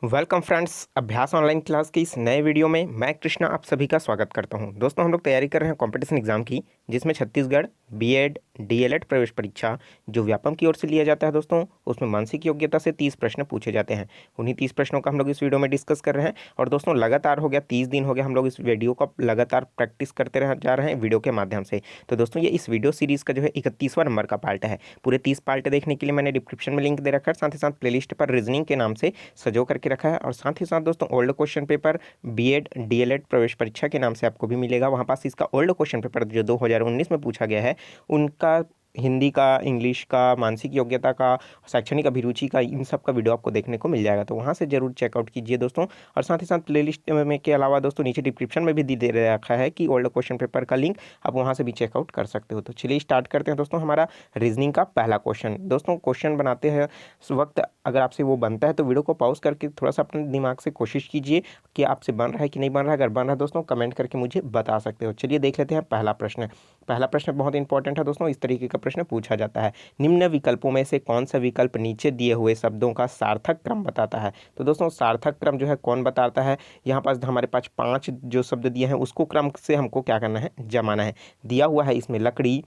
Welcome friends, अभ्यास online class की इस नए वीडियो में मैं कृष्णा आप सभी का स्वागत करता हूं। दोस्तों, हम लोग तैयारी कर रहे हैं कंपटीशन एग्जाम की, जिसमें छत्तीसगढ़ बीएड डीएलएड प्रवेश परीक्षा जो व्यापम की ओर से लिया जाता है। दोस्तों, उसमें मानसिक योग्यता से 30 प्रश्न पूछे जाते हैं। उन्हीं 30 प्रश्नों का हम लोग इस वीडियो में डिस्कस कर रहे हैं। और दोस्तों, लगातार हो गया 30 दिन हो गया हम लोग इस वीडियो का लगातार प्रैक्टिस करते जा रहे हैं वीडियो के माध्यम से। तो दोस्तों, ये इस वीडियो सीरीज का जो है 31वां नंबर का पार्ट है। पूरे 30 पार्ट देखने के लिए मैंने डिस्क्रिप्शन में लिंक दे रखा है, साथ ही साथ प्लेलिस्ट पर रीजनिंग के नाम से सजो करके रखा है। और साथ ही साथ दोस्तों, old question paper BEd DElEd प्रवेश परीक्षा के नाम से आपको भी मिलेगा। वहां पास इसका ओल्ड क्वेश्चन पेपर जो 2019 में पूछा गया है, उनका हिंदी का, इंग्लिश का, मानसिक योग्यता का, शैक्षणिक अभिरुचि का, इन सब का वीडियो आपको देखने को मिल जाएगा। तो वहाँ से जरूर चेकआउट कीजिए दोस्तों। और साथ ही साथ प्लेलिस्ट में के अलावा दोस्तों, नीचे डिस्क्रिप्शन में भी दे रखा है कि ओल्ड क्वेश्चन पेपर का लिंक, आप वहाँ से भी चेकआउट कर सकते हो। तो चलिए स्टार्ट करते हैं दोस्तों। हमारा रीजनिंग का पहला क्वेश्चन। दोस्तों, क्वेश्चन बनाते हैं उस वक्त अगर आपसे वो बनता है तो वीडियो को पॉज करके थोड़ा सा अपने दिमाग से कोशिश कीजिए कि आपसे बन रहा है कि नहीं बन रहा है। अगर बन रहा है दोस्तों, कमेंट करके मुझे बता सकते हो। चलिए देख लेते हैं पहला प्रश्न। पहला प्रश्न बहुत इंपॉर्टेंट है दोस्तों। इस तरीके का प्रश्न पूछा जाता है, निम्न विकल्पों में से कौन सा विकल्प नीचे दिए हुए शब्दों का सार्थक क्रम बताता है। तो दोस्तों, सार्थक क्रम जो है कौन बताता है। यहाँ पास हमारे पास 5 जो शब्द दिए हैं, उसको क्रम से हमको क्या करना है, जमाना है। दिया हुआ है इसमें लकड़ी,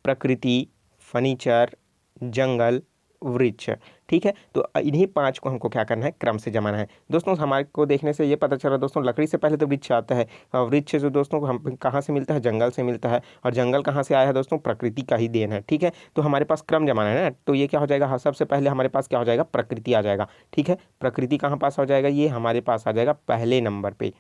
प्रकृति, फर्नीचर, जंगल, वृक्ष। ठीक है, तो इन्हीं 5 को हमको क्या करना है, क्रम से जमाना है। दोस्तों, हमारे को देखने से ये पता चला दोस्तों, लकड़ी से पहले तो वृक्ष आता है, और वृक्ष जो दोस्तों हम कहाँ से मिलता है, जंगल से मिलता है। और जंगल कहाँ से आया है दोस्तों, प्रकृति का ही देन है। ठीक है, तो हमारे पास क्रम जमाना है ना, तो ये क्या हो जाएगा, हाँ, सबसे पहले हमारे पास क्या हो जाएगा, प्रकृति आ जाएगा। ठीक है, प्रकृति कहाँ पास हो जाएगा, ये हमारे पास आ जाएगा पहले नंबर पे।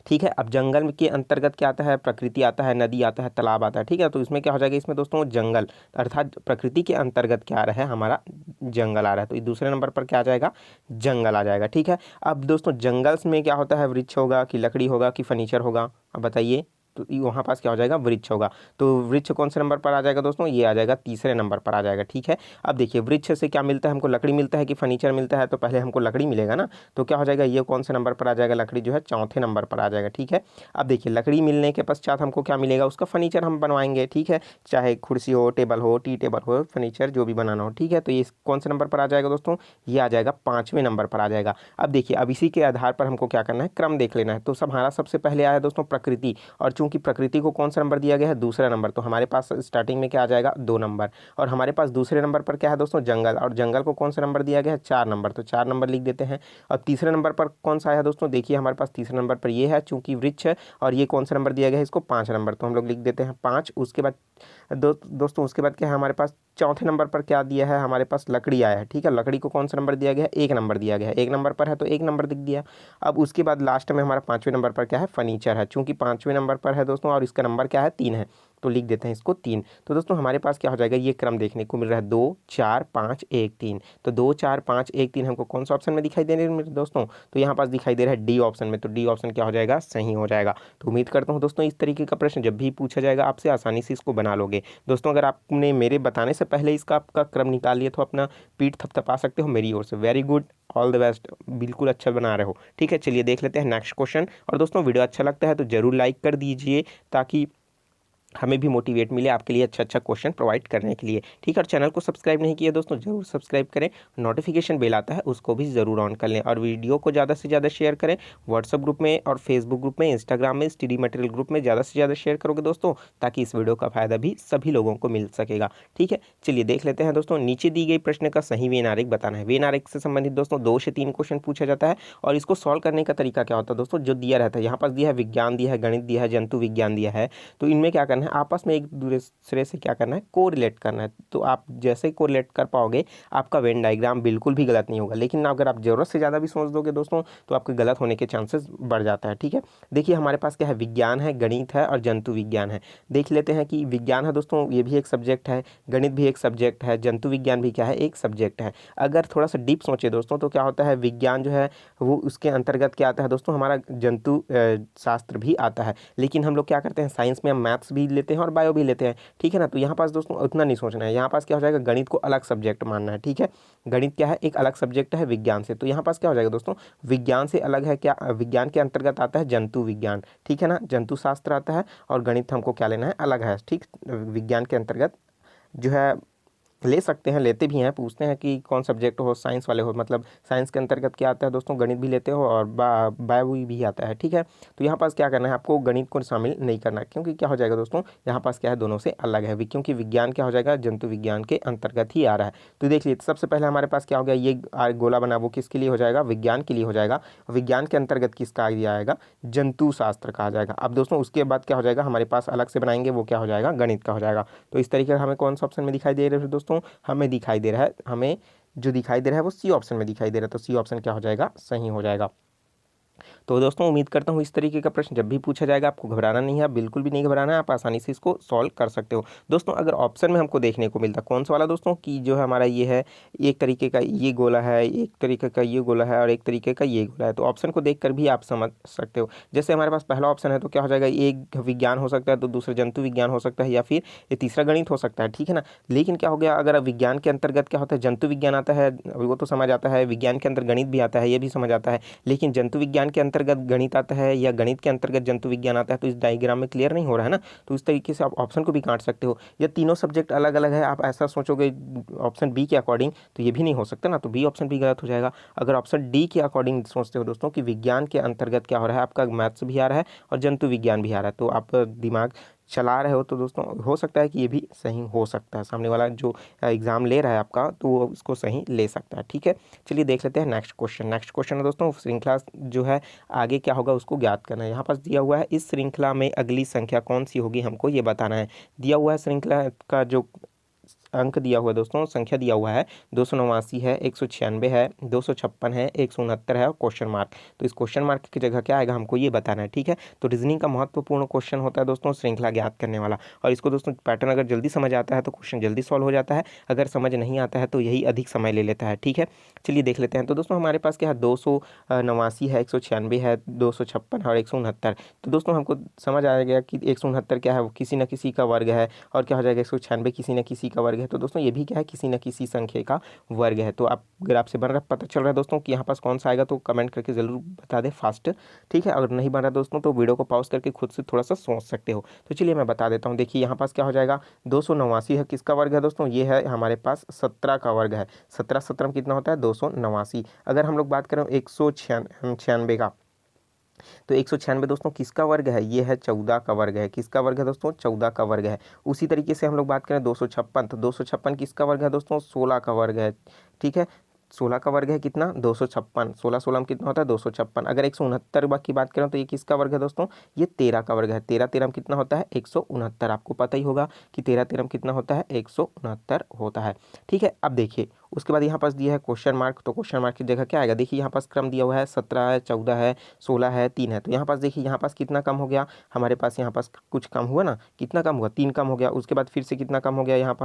ठीक है, अब जंगल के अंतर्गत क्या आता है, प्रकृति आता है, नदी आता है, तालाब आता है। ठीक है, तो इसमें क्या हो जाएगा, इसमें दोस्तों जंगल, अर्थात प्रकृति के अंतर्गत क्या आ रहा है, हमारा जंगल आ रहा है। तो दूसरे नंबर पर क्या आ जाएगा, जंगल आ जाएगा। ठीक है, अब दोस्तों जंगल में क्या होता है, वृक्ष होगा कि लकड़ी होगा कि फर्नीचर होगा, अब बताइए। तो वहाँ पास क्या हो जाएगा, वृक्ष होगा। तो वृक्ष कौन से नंबर पर आ जाएगा दोस्तों, ये आ जाएगा तीसरे नंबर पर आ जाएगा। ठीक है, अब देखिए वृक्ष से क्या मिलता है हमको, लकड़ी मिलता है कि फर्नीचर मिलता है, तो पहले हमको लकड़ी मिलेगा ना। तो क्या हो जाएगा, ये कौन से नंबर पर आ जाएगा, लकड़ी जो है चौथे नंबर पर आ जाएगा। ठीक है, अब देखिए लकड़ी मिलने के पश्चात हमको क्या मिलेगा, उसका फर्नीचर हम बनवाएंगे। ठीक है, चाहे कुर्सी हो, टेबल हो, टी टेबल हो, फर्नीचर जो भी बनाना हो। ठीक है, तो ये कौन से नंबर पर आ जाएगा दोस्तों, ये आ जाएगा 5वें नंबर पर आ जाएगा। अब देखिए, अब इसी के आधार पर हमको क्या करना है, क्रम देख लेना है। तो सब हमारा सबसे पहले आया दोस्तों प्रकृति, और चूंकि प्रकृति को कौन सा नंबर दिया गया है, दूसरा नंबर, तो हमारे पास स्टार्टिंग में क्या आ जाएगा, 2 नंबर। और हमारे पास दूसरे नंबर पर क्या है दोस्तों, जंगल, और जंगल को कौन सा नंबर दिया गया है, 4 नंबर, तो 4 नंबर लिख देते हैं। अब तीसरे नंबर पर कौन सा आया दोस्तों, देखिए हमारे पास तीसरे नंबर पर ये है, चूंकि वृक्ष है, और ये कौन सा नंबर दिया गया है, इसको 5 नंबर, तो हम लोग लिख देते हैं 5। उसके बाद दोस्तों उसके बाद क्या है, हमारे पास चौथे नंबर पर क्या दिया है, हमारे पास लकड़ी आया है। ठीक है, लकड़ी को कौन सा नंबर दिया गया है, 1 नंबर दिया गया है, 1 नंबर पर है तो 1 नंबर दिख दिया। अब उसके बाद लास्ट में हमारा 5वें नंबर पर क्या है, फर्नीचर है, चूंकि 5वें नंबर पर है दोस्तों, और इसका नंबर क्या है, 3 है, तो लिख देते हैं इसको 3। तो दोस्तों हमारे पास क्या हो जाएगा, ये क्रम देखने को मिल रहा है 2 4 5 1 3। तो 2 4 5 1 3 हमको कौन सा ऑप्शन में दिखाई दे रहे हैं मेरे दोस्तों, तो यहाँ पास दिखाई दे रहा है डी ऑप्शन में। तो डी ऑप्शन क्या हो जाएगा, सही हो जाएगा। तो उम्मीद करता हूँ दोस्तों, इस तरीके का प्रश्न जब भी पूछा जाएगा आपसे, आसानी से इसको बना लोगे। दोस्तों, अगर आपने मेरे बताने से पहले इसका आपका क्रम निकाल लिया तो अपना पीठ थपथपा सकते हो मेरी ओर से। Very good, all the best, बिल्कुल अच्छा बना रहे हो। ठीक है, चलिए देख लेते हैं नेक्स्ट क्वेश्चन। और दोस्तों, वीडियो अच्छा लगता है तो जरूर लाइक कर दीजिए, ताकि हमें भी मोटिवेट मिले आपके लिए अच्छा अच्छा क्वेश्चन प्रोवाइड करने के लिए। ठीक है, और चैनल को सब्सक्राइब नहीं किया दोस्तों, जरूर सब्सक्राइब करें। नोटिफिकेशन बेल आता है, उसको भी ज़रूर ऑन कर लें, और वीडियो को ज़्यादा से ज़्यादा शेयर करें। व्हाट्सअप ग्रुप में और फेसबुक ग्रुप में, इंस्टाग्राम में, स्टडी मटेरियल ग्रुप में ज़्यादा से ज़्यादा शेयर करोगे दोस्तों, ताकि इस वीडियो का फायदा भी सभी लोगों को मिल सकेगा। ठीक है, चलिए देख लेते हैं दोस्तों। नीचे दी गई प्रश्न का सही वेन आरेख बताना है। वेन आरेख से संबंधित दोस्तों 2 से 3 क्वेश्चन पूछा जाता है, और इसको सॉल्व करने का तरीका क्या होता है दोस्तों, जो दिया रहता है, यहाँ पास दिया है विज्ञान दिया है, गणित दिया है, जंतु विज्ञान दिया है, तो इनमें क्या करना है, आपस में एक दूसरे से क्या करना है, कोरिलेट करना है। तो आप जैसे कोरिलेट कर पाओगे, आपका वेन डायग्राम बिल्कुल भी गलत नहीं होगा। लेकिन अगर आप जरूरत से ज़्यादा भी सोच दोगे दोस्तों, तो आपके गलत होने के चांसेस बढ़ जाता है। ठीक है, देखिए हमारे पास क्या है, विज्ञान है, गणित है, और जंतु विज्ञान है। देख लेते हैं कि विज्ञान है दोस्तों, ये भी एक सब्जेक्ट है, गणित भी एक सब्जेक्ट है, जंतु विज्ञान भी क्या है, एक सब्जेक्ट है। अगर थोड़ा सा डीप सोचे दोस्तों, तो क्या होता है, विज्ञान जो है वो उसके अंतर्गत क्या आता है दोस्तों, हमारा जंतु शास्त्र भी आता है। लेकिन हम लोग क्या करते हैं, साइंस में हम मैथ्स भी लेते हैं और बायो भी लेते हैं। ठीक है ना, तो यहाँ पास दोस्तों उतना नहीं सोचना है, यहाँ पास क्या हो जाएगा, गणित को अलग सब्जेक्ट मानना है। ठीक है, गणित क्या है, एक अलग सब्जेक्ट है विज्ञान से। तो यहाँ पास क्या हो जाएगा दोस्तों, विज्ञान से अलग है क्या, विज्ञान के अंतर्गत आता है जंतु विज्ञान। ठीक है ना, जंतु शास्त्र आता है, और गणित हमको क्या लेना है, अलग है। ठीक, विज्ञान के अंतर्गत जो है ले सकते हैं, लेते भी हैं, पूछते हैं कि कौन सब्जेक्ट हो, साइंस वाले हो, मतलब साइंस के अंतर्गत क्या आता है दोस्तों, गणित भी लेते हो और बायो भी आता है, ठीक है। तो यहाँ पास क्या करना है आपको, गणित को शामिल नहीं करना है, क्योंकि क्या हो जाएगा दोस्तों, यहाँ पास क्या है, दोनों से अलग है, क्योंकि विज्ञान क्या हो जाएगा, जंतु विज्ञान के अंतर्गत ही आ रहा है। तो देख लीजिए सबसे पहले हमारे पास क्या हो गया, ये गोला बना वो किसके लिए हो जाएगा, विज्ञान के लिए हो जाएगा। विज्ञान के अंतर्गत किसका आ जाएगा, जंतु शास्त्र का आ जाएगा। अब दोस्तों उसके बाद क्या हो जाएगा, हमारे पास अलग से बनाएंगे, वो क्या हो जाएगा, गणित का हो जाएगा। तो इस तरीके से हमें कौन सा ऑप्शन में दिखाई दे रहा है दोस्तों, हमें दिखाई दे रहा है, हमें जो दिखाई दे रहा है वो सी ऑप्शन में दिखाई दे रहा है। तो सी ऑप्शन क्या हो जाएगा, सही हो जाएगा। तो दोस्तों उम्मीद करता हूँ इस तरीके का प्रश्न जब भी पूछा जाएगा आपको घबराना नहीं है, बिल्कुल भी नहीं घबराना है, आप आसानी से इसको सॉल्व कर सकते हो। दोस्तों अगर ऑप्शन में हमको देखने को मिलता कौन सा वाला दोस्तों, कि जो है हमारा ये है, एक तरीके का ये गोला है, एक तरीके का ये गोला है और एक तरीके का ये गोला है, तो ऑप्शन को देख भी आप समझ सकते हो। जैसे हमारे पास पहला ऑप्शन है तो क्या हो जाएगा, एक विज्ञान हो सकता है, तो दूसरा जंतु विज्ञान हो सकता है, या फिर ये तीसरा गणित हो सकता है, ठीक है ना। लेकिन क्या हो गया, अगर विज्ञान के अंतर्गत क्या होता है, जंतु विज्ञान आता है, वो तो समझ आता है, विज्ञान के अंतर गणित भी आता है, ये भी समझ आता है, लेकिन जंतु विज्ञान के अंतर्गत गणित आता है या गणित के अंतर्गत जंतु विज्ञान आता है, तो इस डायग्राम में क्लियर नहीं हो रहा है ना। तो इस तरीके से आप ऑप्शन को भी काट सकते हो, या तीनों सब्जेक्ट अलग अलग है, आप ऐसा सोचोगे ऑप्शन बी के अकॉर्डिंग, तो ये भी नहीं हो सकता ना, तो बी ऑप्शन भी गलत हो जाएगा। अगर ऑप्शन डी के अकॉर्डिंग सोचते हो दोस्तों कि विज्ञान के अंतर्गत क्या हो रहा है, आपका मैथ्स भी आ रहा है और जंतु विज्ञान भी आ रहा है, तो आप दिमाग चला रहे हो, तो दोस्तों हो सकता है कि ये भी सही हो सकता है, सामने वाला जो एग्जाम ले रहा है आपका तो वो उसको सही ले सकता है, ठीक है। चलिए देख लेते हैं नेक्स्ट क्वेश्चन। नेक्स्ट क्वेश्चन है दोस्तों, श्रृंखला जो है आगे क्या होगा उसको ज्ञात करना है। यहाँ पास दिया हुआ है, इस श्रृंखला में अगली संख्या कौन सी होगी, हमको ये बताना है। दिया हुआ है श्रृंखला का जो अंक दिया हुआ है दोस्तों, संख्या दिया हुआ है 289 है, 196 है, 256 है, 169 है और क्वेश्चन मार्क। तो इस क्वेश्चन मार्क की जगह क्या आएगा, हमको ये बताना है, ठीक है। तो रीजनिंग का महत्वपूर्ण क्वेश्चन होता है दोस्तों श्रृंखला ज्ञात करने वाला, और इसको दोस्तों पैटर्न अगर जल्दी समझ आता है तो क्वेश्चन जल्दी सॉल्व हो जाता है, अगर समझ नहीं आता है तो यही अधिक समय ले लेता है, ठीक है। चलिए देख लेते हैं। तो दोस्तों हमारे पास क्या है, 289 है, 196 है, 256 है और 169। तो दोस्तों हमको समझ आ गया कि 169 क्या है, वो किसी न किसी का वर्ग है, और क्या हो जाएगा 196 किसी न किसी का वर्ग है। तो दोस्तों ये भी क्या है, किसी न किसी संख्या का वर्ग है। तो आप अगर आपसे बन रहा पता चल रहा है दोस्तों कि यहाँ पास कौन सा आएगा, तो कमेंट करके जरूर बता दें फास्ट, ठीक है। अगर नहीं बन रहा दोस्तों तो वीडियो को पॉज करके खुद से थोड़ा सा सोच सकते हो। तो चलिए मैं बता देता हूँ, देखिए यहाँ पास क्या हो जाएगा, 289 है, किसका वर्ग है दोस्तों, ये है हमारे पास 17 का वर्ग है। 17 17 में कितना होता है, 289। अगर हम लोग बात करें 196 का, तो 196 दोस्तों किसका वर्ग है, ये है 14 का वर्ग है। किसका वर्ग है दोस्तों, 14 का वर्ग है। उसी तरीके से हम लोग बात करें 256, तो 256 किसका वर्ग है दोस्तों, 16 का वर्ग है, ठीक है। 16 का वर्ग है कितना, 256, 16 16 में कितना होता है 256। अगर 169 की बात करें तो ये किसका वर्ग है दोस्तों, ये 13 का वर्ग है। 13 13 में कितना होता है 169, आपको पता ही होगा कि 13 13 में कितना होता है 169 होता है, ठीक है। अब देखिए उसके बाद यहाँ पास दिया है क्वेश्चन मार्क, तो क्वेश्चन मार्क की जगह क्या आएगा, देखिए यहाँ पास क्रम दिया हुआ है, 17 है, 14 है, 16 है, 3 है। तो यहाँ पास देखिए यहाँ पास कितना कम हो गया, हमारे पास यहाँ पास कुछ कम हुआ ना, कितना कम हुआ, 3 कम हो गया। उसके बाद फिर से कितना कम हो गया, यहाँ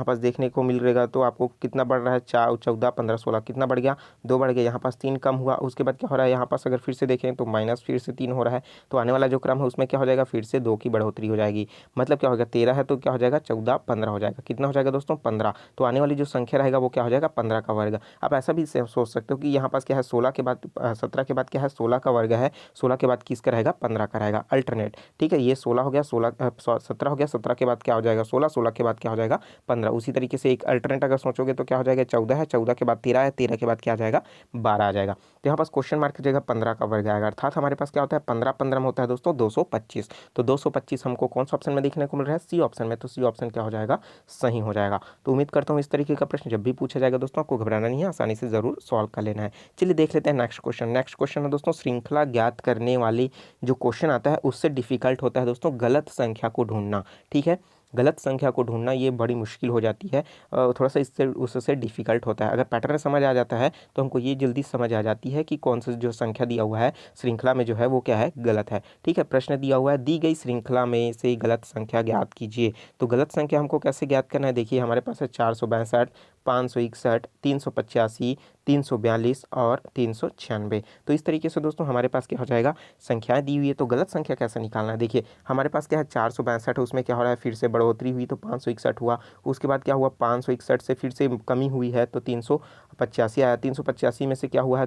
पास देखने को मिल रहेगा, तो आपको कितना बढ़ रहा है, 4 14 15 16 कितना बढ़ गया, 2 बढ़ गया। यहाँ पास 3 कम हुआ, उसके बाद क्या हो रहा है, यहाँ पास अगर फिर से देखें तो माइनस फिर से 3 हो रहा है। तो आने वाला जो क्रम है उसमें क्या हो जाएगा, फिर से 2 की बढ़ोतरी हो जाएगी, मतलब क्या होगा, 13 है तो क्या हो जाएगा 14 15 हो जाएगा, कितना हो जाएगा दोस्तों 15। तो आने वाली जो संख्या रहेगा वो क्या हो जाएगा 15 का वर्ग। आप ऐसा भी सोच सकते हो कि यहाँ पास क्या है 16 के बाद 17 के बाद क्या है 16 का वर्ग है, 16 के बाद किसका रहेगा 15 का रहेगा, अल्टरनेट, ठीक है। ये 16 हो गया, 17 हो गया, 17 के बाद क्या हो जाएगा 16, 16 के बाद क्या हो जाएगा 15। उसी तरीके से एक अल्टरनेट अगर सोचोगे तो क्या हो जाएगा 14 है, 14 के बाद 13 है, 13 के बाद क्या आ जाएगा 12 आ जाएगा। तो यहाँ पास क्वेश्चन मार्क की जगह 15 का वर्ग आएगा, अर्थात हमारे पास क्या होता है 15 15 में होता है दोस्तों 225। तो 225 हमको कौन सा ऑप्शन में देखने को मिल रहा है, सी ऑप्शन में। तो सी ऑप्शन क्या हो जाएगा, सही हो जाएगा। तो उम्मीद करता हूँ इस तरीके का प्रश्न जब भी पूछा जाएगा दोस्तों आपको घबराना नहीं है, आसानी से जरूर सॉल्व कर लेना है। चलिए देख लेते हैं नेक्स्ट क्वेश्चन। नेक्स्ट क्वेश्चन है दोस्तों, श्रृंखला ज्ञात करने वाली जो क्वेश्चन आता है उससे डिफिकल्ट होता है दोस्तों गलत संख्या को ढूंढना, ठीक है। गलत संख्या को ढूंढना ये बड़ी मुश्किल हो जाती है, थोड़ा सा इससे उससे डिफिकल्ट होता है। अगर पैटर्न समझ आ जाता है तो हमको ये जल्दी समझ आ जाती है कि कौन सा जो संख्या दिया हुआ है श्रृंखला में जो है वो क्या है, गलत है, ठीक है। प्रश्न दिया हुआ है, दी गई श्रृंखला में से गलत संख्या ज्ञात कीजिए। तो गलत संख्या हमको कैसे ज्ञात करना है, देखिए हमारे पास है 462, 561, 385, 342 और 396। तो इस तरीके से दोस्तों हमारे पास क्या हो जाएगा, संख्याएं दी हुई है। तो गलत संख्या कैसे निकालना है, देखिए हमारे पास क्या है 462 है, उसमें क्या हो रहा है फिर से बढ़ोतरी हुई तो 561 हुआ। उसके बाद क्या हुआ 561 से फिर से कमी हुई है तो 385 आया। 385 में से क्या हुआ है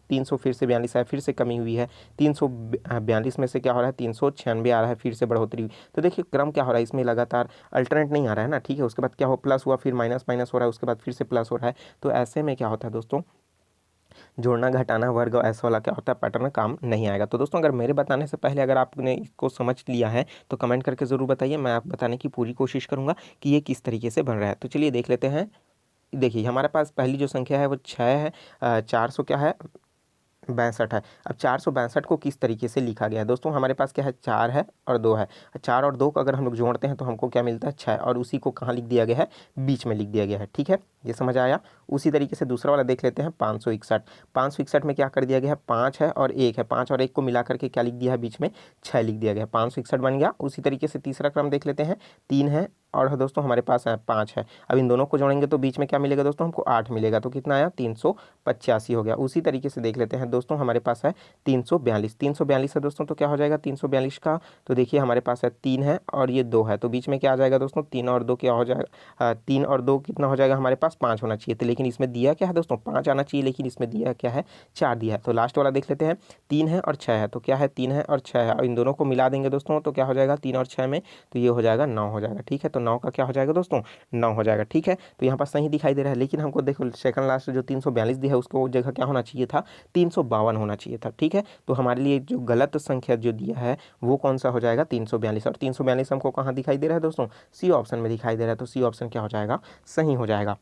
300 फिर से 42 आया, फिर से कमी हुई है। 342 में से क्या हो रहा है 396 आ रहा है, फिर से बढ़ोतरी हुई। तो देखिए क्रम क्या हो रहा है इसमें, लगातार अल्टरनेट नहीं आ रहा है ना, ठीक है। उसके बाद क्या हो प्लस हुआ, फिर माइनस माइनस हो रहा है, उसके बाद फिर से प्लस हो रहा है। तो ऐसे में क्या होता है दोस्तों, जोड़ना घटाना वर्ग ऐसा वाला क्या होता है पैटर्न काम नहीं आएगा। तो दोस्तों अगर मेरे बताने से पहले अगर आपने इसको समझ लिया है तो कमेंट करके ज़रूर बताइए, मैं आप बताने की पूरी कोशिश करूँगा कि ये किस तरीके से बन रहा है। तो चलिए देख लेते हैं। देखिए हमारे पास पहली जो संख्या है वो 6 है, 400 क्या है 62 है। अब 462 को किस तरीके से लिखा गया है दोस्तों, हमारे पास क्या है 4 है और 2 है। 4 और 2 को अगर हम लोग जोड़ते हैं तो हमको क्या मिलता है 6, और उसी को कहाँ लिख दिया गया है, बीच में लिख दिया गया है, ठीक है। ये समझ आया। उसी तरीके से दूसरा वाला देख लेते हैं 561। 561 में क्या कर दिया गया है 5 है और 1 है, 5 और 1 को मिला करके क्या लिख दिया है बीच में 6 लिख दिया गया है, 561 बन गया। उसी तरीके से तीसरा क्रम देख लेते हैं, 3 है और दोस्तों हमारे पास है 5 है। अब इन दोनों को जोड़ेंगे तो बीच में क्या मिलेगा दोस्तों, हमको 8 मिलेगा। तो कितना आया 385 हो गया। उसी तरीके से देख लेते हैं दोस्तों, हमारे पास है 342। 342 है दोस्तों, तो क्या हो जाएगा 342 का, तो देखिए हमारे पास है 3 है और ये 2 है, तो बीच में क्या आ जाएगा दोस्तों 3 और 2 क्या हो जाएगा, 3 और 2 कितना हो जाएगा हमारे पास 5 होना चाहिए। तो लेकिन इसमें दिया क्या है दोस्तों 5 आना चाहिए, लेकिन इसमें दिया क्या है 4 दिया है। तो लास्ट वाला देख लेते हैं, 3 है और 6 है, तो क्या है 3 है और 6 है, और इन दोनों को मिला देंगे दोस्तों तो क्या हो जाएगा 3 और 6 में, तो ये हो जाएगा 9 हो जाएगा, ठीक है। तो 9 का क्या हो जाएगा दोस्तों 9 हो जाएगा, ठीक है। तो यहाँ पर सही दिखाई दे रहा है, लेकिन हमको देखो सेकंड लास्ट जो 342 दिया है उसको जगह क्या होना चाहिए था 352 होना चाहिए था, ठीक है। तो हमारे लिए जो गलत संख्या जो दिया है वो कौन सा हो जाएगा 342, और 342 हमको कहाँ दिखाई दे रहा है दोस्तों, सी ऑप्शन में दिखाई दे रहा है। तो सी ऑप्शन क्या हो जाएगा, सही हो जाएगा।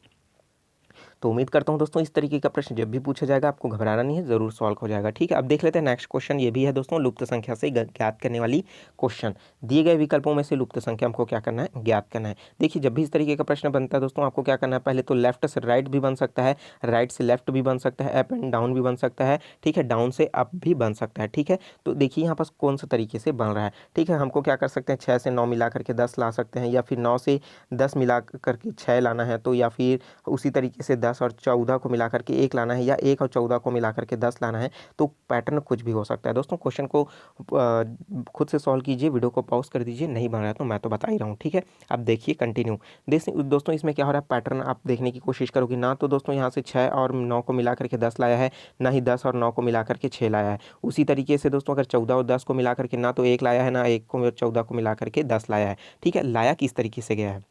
तो उम्मीद करता हूं दोस्तों इस तरीके का प्रश्न जब भी पूछा जाएगा आपको घबराना नहीं है, जरूर सॉल्व हो जाएगा, ठीक है। अब देख लेते हैं नेक्स्ट क्वेश्चन, ये भी है दोस्तों लुप्त संख्या से ज्ञात करने वाली क्वेश्चन। दिए गए विकल्पों में से लुप्त संख्या हमको क्या करना है, ज्ञात करना है। देखिए जब भी इस तरीके का प्रश्न बनता है दोस्तों आपको क्या करना है, पहले तो लेफ्ट से राइट भी बन सकता है, राइट से लेफ्ट भी बन सकता है, अप एंड डाउन भी बन सकता है, ठीक है, डाउन से अप भी बन सकता है, ठीक है। तो देखिए यहाँ पर कौन सा तरीके से बन रहा है, ठीक है। हमको क्या कर सकते हैं 6 से 9 मिला करके 10 ला सकते हैं, या फिर 9 से 10 मिला करके 6 लाना है, तो या फिर उसी तरीके से 10 और 14 को मिला करके 1 लाना है, या 1 और 14 को मिला करके 10 लाना है। तो पैटर्न कुछ भी हो सकता है दोस्तों। क्वेश्चन को खुद से सॉल्व कीजिए, वीडियो को पॉज कर दीजिए, नहीं बन रहा है तो मैं तो बता ही रहा हूँ, ठीक है। अब देखिए कंटिन्यू दोस्तों इसमें क्या हो रहा है, पैटर्न आप देखने की कोशिश करोगे ना, तो दोस्तों यहाँ से 6 और 9 को मिला करके 10 लाया है, ना ही 10 और 9 को मिला करके 6 लाया है। उसी तरीके से दोस्तों अगर 14 और 10 को मिला करके ना तो 1 लाया है, ना 1 को 14 को मिला करके 10 लाया है, ठीक है। लाया किस तरीके से गया है,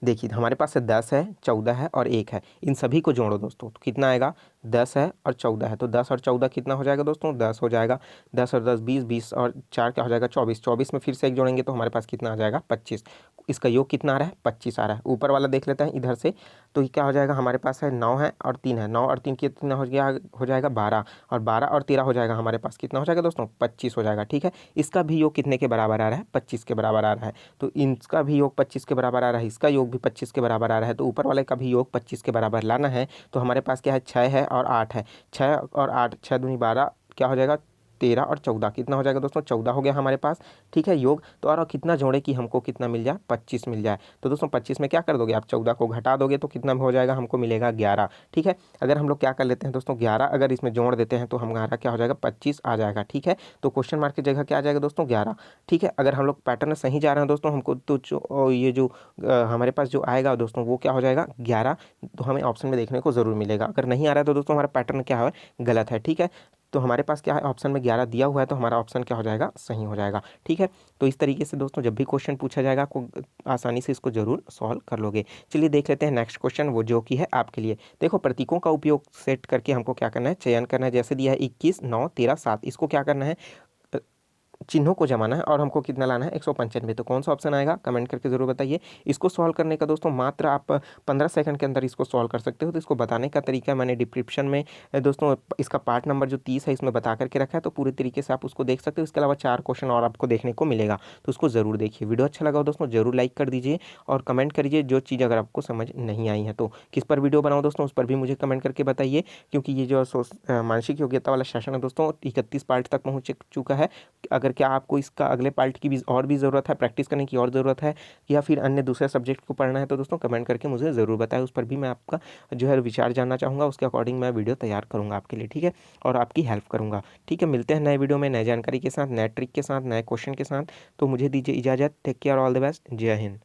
देखिए हमारे पास 10 है, 14 है और 1 है, इन सभी को जोड़ो दोस्तों तो कितना आएगा 10 है और 14 है, तो 10 और 14 कितना हो जाएगा दोस्तों 10 हो जाएगा, 10 और 10 20, 20 और 4 क्या हो जाएगा 24, 24 में फिर से एक जोड़ेंगे तो हमारे पास कितना आ जाएगा 25। इसका योग कितना आ रहा है 25 आ रहा है। ऊपर वाला देख लेते हैं इधर से, तो ये क्या हो जाएगा हमारे पास है 9 है और 3 है, 9 और 3 कितना हो जाएगा 12, और 12 और 13 हो जाएगा हमारे पास कितना हो जाएगा दोस्तों 25 हो जाएगा, ठीक है। इसका भी योग कितने के बराबर आ रहा है 25 के बराबर आ रहा है, तो इसका भी योग 25 के बराबर आ रहा है, इसका योग भी 25 के बराबर आ रहा है, तो ऊपर वाले का भी योग 25 के बराबर लाना है। तो हमारे पास क्या है 6 है और 8 है, 6 और 8 6 दूनी 12 क्या हो जाएगा 13 और 14 कितना हो जाएगा दोस्तों 14 हो गया हमारे पास, ठीक है योग। तो और कितना जोड़े कि हमको कितना मिल जाए 25 मिल जाए। तो दोस्तों 25 में क्या कर दोगे आप 14 को घटा दोगे तो कितना हो जाएगा हमको मिलेगा 11, ठीक है। अगर हम लोग क्या कर लेते हैं दोस्तों 11 अगर इसमें जोड़ देते हैं तो हमारा क्या हो जाएगा 25 आ जाएगा, ठीक है। तो क्वेश्चन मार्क की जगह क्या आ जाएगा दोस्तों 11, ठीक है। अगर हम लोग पैटर्न सही जा रहे हैं दोस्तों हमको तो ये जो हमारे पास जो आएगा दोस्तों वो क्या हो जाएगा 11, तो हमें ऑप्शन में देखने को जरूर मिलेगा। अगर नहीं आ रहा है तो दोस्तों हमारा पैटर्न क्या है गलत है, ठीक है। तो हमारे पास क्या है ऑप्शन में 11 दिया हुआ है, तो हमारा ऑप्शन क्या हो जाएगा सही हो जाएगा, ठीक है। तो इस तरीके से दोस्तों जब भी क्वेश्चन पूछा जाएगा आपको आसानी से इसको जरूर सॉल्व कर लोगे। चलिए देख लेते हैं नेक्स्ट क्वेश्चन, वो जो कि है आपके लिए। देखो प्रतीकों का उपयोग सेट करके हमको क्या करना है चयन करना है। जैसे दिया है 21 9 13 7, इसको क्या करना है चिन्हों को जमाना है और हमको कितना लाना है 195। तो कौन सा ऑप्शन आएगा कमेंट करके जरूर बताइए। इसको सॉल्व करने का दोस्तों मात्र आप 15 सेकंड के अंदर इसको सॉल्व कर सकते हो। तो इसको बताने का तरीका मैंने डिस्क्रिप्शन में दोस्तों इसका पार्ट नंबर जो 30 है इसमें बता करके रखा है, तो पूरी तरीके से आप उसको देख सकते हो। इसके अलावा 4 क्वेश्चन और आपको देखने को मिलेगा, तो उसको जरूर देखिए। वीडियो अच्छा लगा हो दोस्तों जरूर लाइक कर दीजिए और कमेंट करिए जो चीज़ अगर आपको समझ नहीं आई है तो किस पर वीडियो बनाओ दोस्तों उस पर भी मुझे कमेंट करके बताइए, क्योंकि ये जो मानसिक योग्यता वाला सेशन है दोस्तों 31 पार्ट तक पहुँच चुका है। अगर क्या आपको इसका अगले पार्ट की भी और भी ज़रूरत है, प्रैक्टिस करने की और ज़रूरत है, या फिर अन्य दूसरे सब्जेक्ट को पढ़ना है, तो दोस्तों कमेंट करके मुझे ज़रूर बताएं। उस पर भी मैं आपका जो है विचार जानना चाहूँगा, उसके अकॉर्डिंग मैं वीडियो तैयार करूँगा आपके लिए, ठीक है, और आपकी हेल्प करूँगा। ठीक है, मिलते हैं नए वीडियो में नए जानकारी के साथ, नए ट्रिक के साथ, नए क्वेश्चन के साथ। तो मुझे दीजिए इजाज़त। Take care, all the best, जय हिंद।